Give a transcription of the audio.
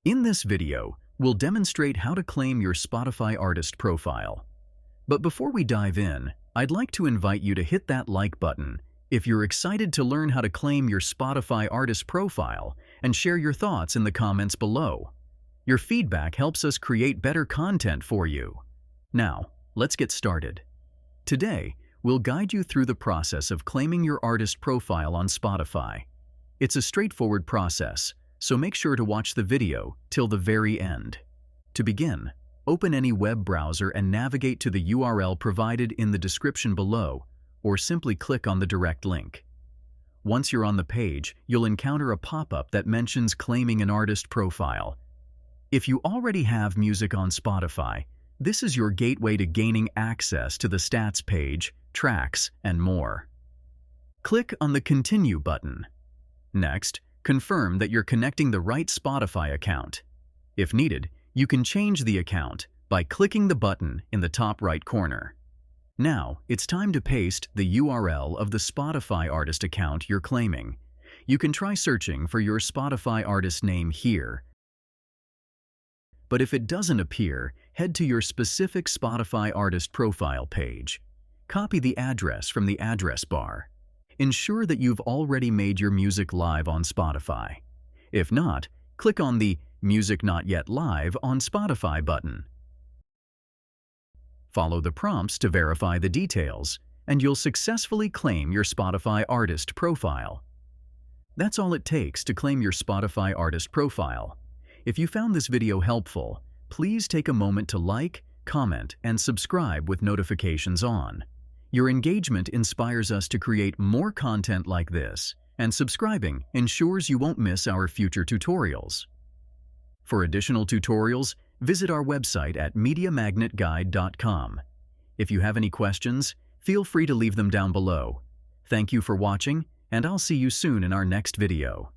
In this video, we'll demonstrate how to claim your Spotify artist profile. But before we dive in, I'd like to invite you to hit that like button if you're excited to learn how to claim your Spotify artist profile, and share your thoughts in the comments below. Your feedback helps us create better content for you. Now, let's get started. Today, we'll guide you through the process of claiming your artist profile on Spotify. It's a straightforward process, so make sure to watch the video till the very end. To begin, open any web browser and navigate to the URL provided in the description below, or simply click on the direct link. Once you're on the page, you'll encounter a pop-up that mentions claiming an artist profile. If you already have music on Spotify, this is your gateway to gaining access to the stats page, tracks, and more. Click on the Continue button. Next, confirm that you're connecting the right Spotify account. If needed, you can change the account by clicking the button in the top right corner. Now, it's time to paste the URL of the Spotify artist account you're claiming. You can try searching for your Spotify artist name here. But if it doesn't appear, head to your specific Spotify artist profile page. Copy the address from the address bar. Ensure that you've already made your music live on Spotify. If not, click on the Music Not Yet Live on Spotify button. Follow the prompts to verify the details, and you'll successfully claim your Spotify artist profile. That's all it takes to claim your Spotify artist profile. If you found this video helpful, please take a moment to like, comment, and subscribe with notifications on. Your engagement inspires us to create more content like this, and subscribing ensures you won't miss our future tutorials. For additional tutorials, visit our website at MediaMagnetGuide.com. If you have any questions, feel free to leave them down below. Thank you for watching, and I'll see you soon in our next video.